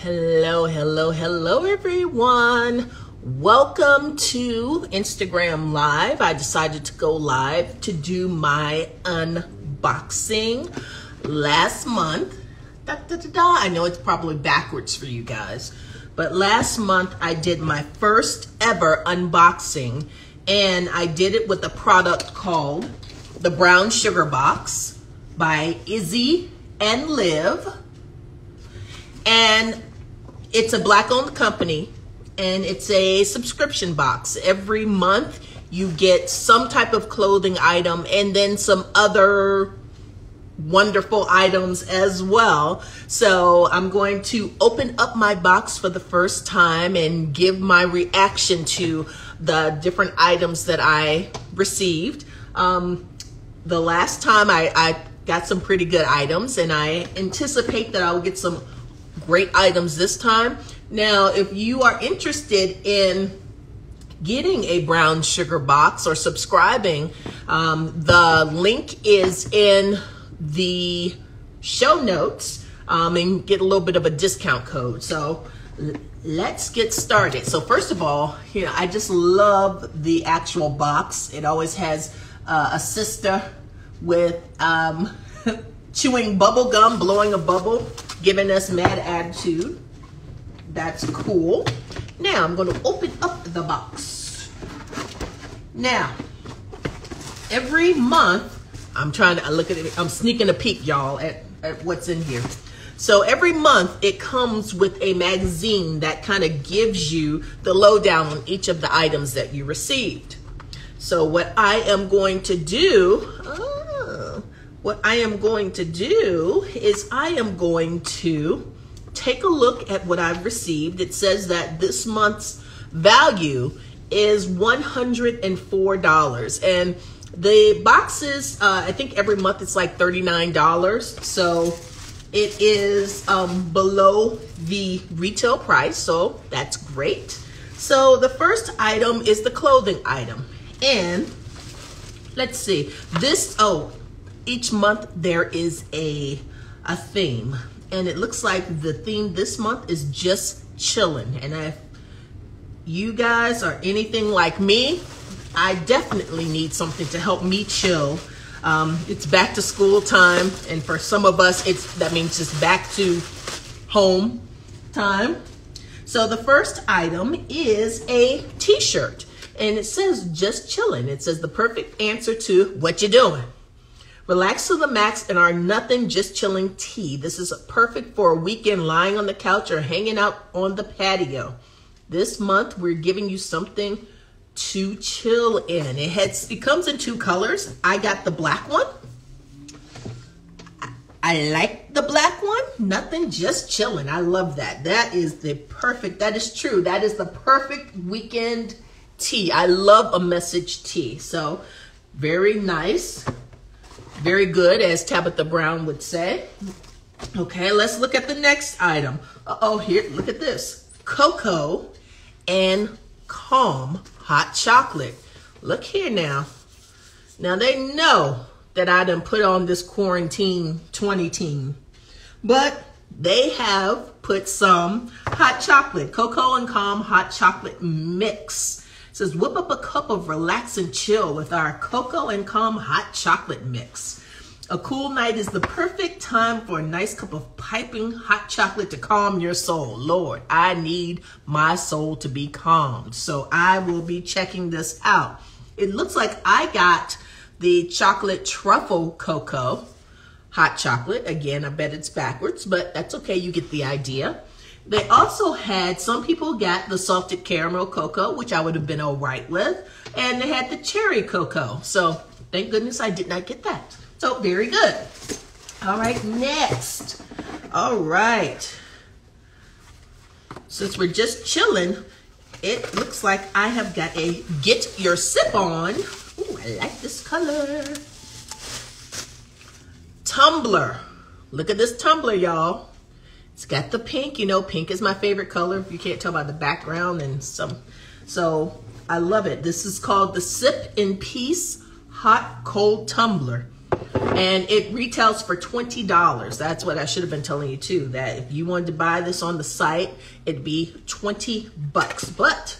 Hello, hello, hello, everyone. Welcome to Instagram Live. I decided to go live to do my unboxing last month. I know it's probably backwards for you guys, but last month I did my first ever unboxing, and I did it with a product called the Brown Sugar Box by Izzy and Liv. And it's a Black-owned company, and it's a subscription box. Every month you get some type of clothing item and then some other wonderful items as well. So I'm going to open up my box for the first time and give my reaction to the different items that I received. The last time I got some pretty good items, and I anticipate that I'll get some great items this time. Now, if you are interested in getting a brown sugar box or subscribing, the link is in the show notes, and get a little bit of a discount code. So let's get started. So first of all, I just love the actual box. It always has a sister with chewing bubble gum, blowing a bubble, giving us mad attitude. That's cool. Now I'm going to open up the box. Now, every month, I'm trying to look at it. I'm sneaking a peek, y'all, at what's in here. So every month it comes with a magazine that kind of gives you the lowdown on each of the items that you received. So what I am going to do, is I am going to take a look at what I've received. It says that this month's value is $104. And the boxes, I think every month it's like $39. So it is below the retail price. So that's great. So the first item is the clothing item. And let's see, each month there is a theme, and it looks like the theme this month is just chilling. And if you guys are anything like me, I definitely need something to help me chill. It's back to school time, and for some of us, that means just back to home time. So the first item is a t-shirt, and it says just chilling. It says the perfect answer to what you doing. Relax to the max in our nothing, just chilling tee. This is perfect for a weekend lying on the couch or hanging out on the patio. This month, we're giving you something to chill in. It comes in two colors. I got the black one. I like the black one. Nothing, just chilling. I love that. That is true. That is the perfect weekend tee. I love a message tee. So very nice. Very good, as Tabitha Brown would say. Okay, let's look at the next item. Here, look at this. Cocoa and Calm hot chocolate. Look here now. Now they know that I done put on this quarantine 20 team, but they have put some hot chocolate, Cocoa and Calm hot chocolate mix. It says, whip up a cup of relax and chill with our Cocoa and Calm hot chocolate mix. A cool night is the perfect time for a nice cup of piping hot chocolate to calm your soul. Lord, I need my soul to be calmed. So I will be checking this out. It looks like I got the chocolate truffle cocoa hot chocolate. Again, I bet it's backwards, but that's okay. You get the idea. They also had, some people got the salted caramel cocoa, which I would have been all right with. And they had the cherry cocoa. So thank goodness I did not get that. So very good. All right, next. All right. Since we're just chilling, it looks like I have got a Get Your Sip On. Ooh, I like this color. Tumbler. Look at this tumbler, y'all. It's got the pink. You know, pink is my favorite color, if you can't tell by the background and some. So I love it. This is called the Sip in Peace Hot Cold Tumbler. And it retails for $20. That's what I should have been telling you too, that if you wanted to buy this on the site, it'd be $20. But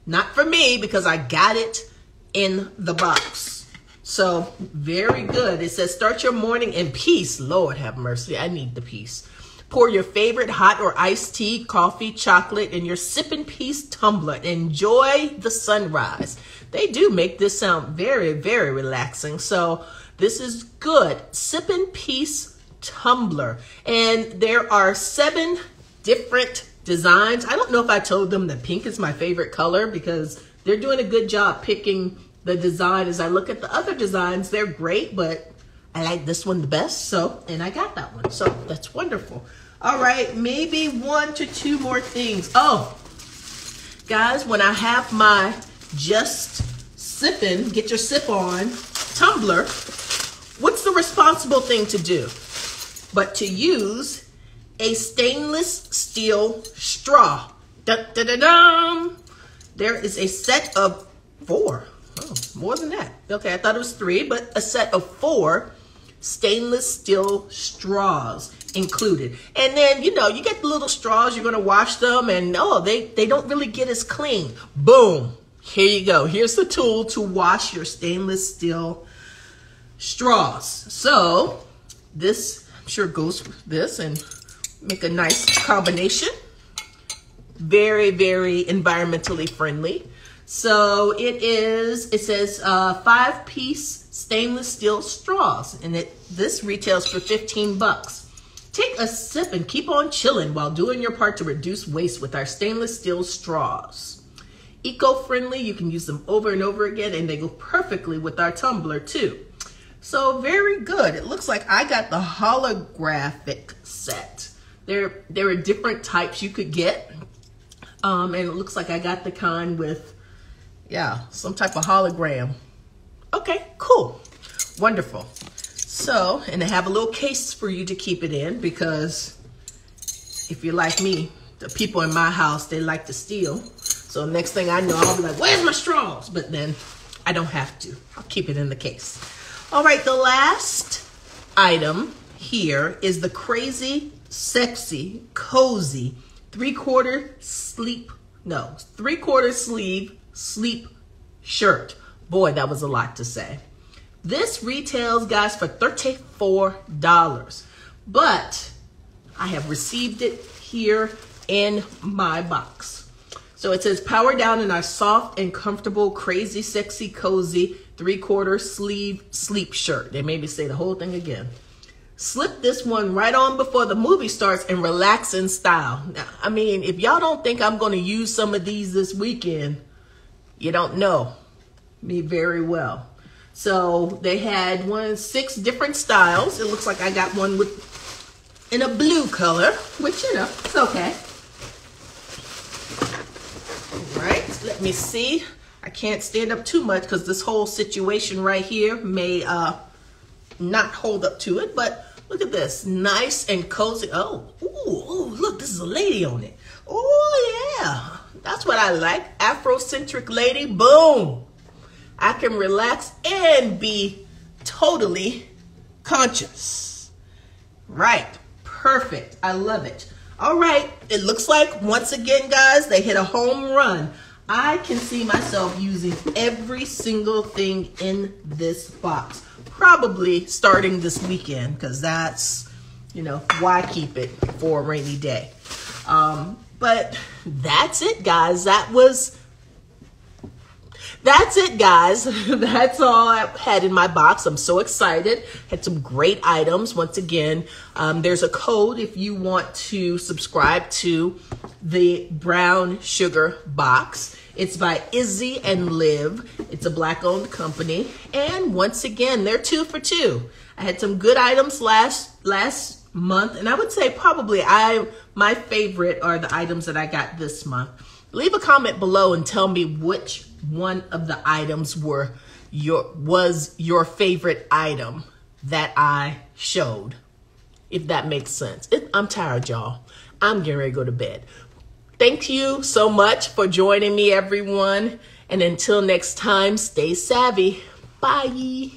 not for me, because I got it in the box. So very good. It says, start your morning in peace. Lord have mercy. I need the peace. Pour your favorite hot or iced tea, coffee, chocolate in your sipping Peace Tumbler. Enjoy the sunrise. They do make this sound very, very relaxing. So this is good. Sipping Peace Tumbler. And there are 7 different designs. I don't know if I told them that pink is my favorite color, because they're doing a good job picking the design. As I look at the other designs, they're great, but I like this one the best. So, and I got that one. So that's wonderful. All right, maybe 1 to 2 more things. Oh, guys, when I have my just sipping, get your sip on tumbler, what's the responsible thing to do but to use a stainless steel straw? Dun, dun, dun, dun. There is a set of 4. Oh, more than that. Okay, I thought it was 3, but a set of 4 stainless steel straws included. And then, you know, you get the little straws, you're going to wash them, and oh, they don't really get as clean. Boom. Here you go. Here's the tool to wash your stainless steel straws. So this, I'm sure, goes with this and make a nice combination. Very, very environmentally friendly. So it says 5-piece stainless steel straws, and this retails for $15. Take a sip and keep on chilling while doing your part to reduce waste with our stainless steel straws. Eco-friendly, you can use them over and over again, and they go perfectly with our tumbler too. So very good. It looks like I got the holographic set. There are different types you could get, and it looks like I got the kind with, yeah, some type of hologram. Okay, cool, wonderful. So, and they have a little case for you to keep it in, because if you're like me, the people in my house, they like to steal. So next thing I know, I'll be like, where's my straws? But then I don't have to. I'll keep it in the case. All right, the last item here is the crazy, sexy, cozy 3/4 sleeve sleep shirt. Boy, that was a lot to say. This retails, guys, for $34, but I have received it here in my box. So it says, power down in our soft and comfortable, crazy, sexy, cozy 3/4 sleeve sleep shirt. They made me say the whole thing again. Slip this one right on before the movie starts and relax in style. Now, I mean, if y'all don't think I'm going to use some of these this weekend, you don't know me very well. So they had 6 different styles. It looks like I got one in a blue color, which, you know, it's okay. All right, let me see. I can't stand up too much because this whole situation right here may not hold up to it, but look at this, nice and cozy. Oh, ooh, look, this is a lady on it. Oh yeah, that's what I like. Afrocentric lady, boom. I can relax and be totally conscious. Right, perfect, I love it. All right, it looks like, once again, guys, they hit a home run. I can see myself using every single thing in this box. Probably starting this weekend, because that's, you know, why keep it for a rainy day. But that's it, guys. That's it, guys. That's all I had in my box. I'm so excited. Had some great items. Once again, there's a code if you want to subscribe to the brown sugar box. It's by Izzy and Liv. It's a Black-owned company. And once again, they're 2 for 2. I had some good items last month, and I would say probably my favorite are the items that I got this month. Leave a comment below and tell me which one of the items was your favorite item that I showed, if that makes sense. I'm tired, y'all. I'm getting ready to go to bed. Thank you so much for joining me, everyone. And until next time, stay savvy. Bye.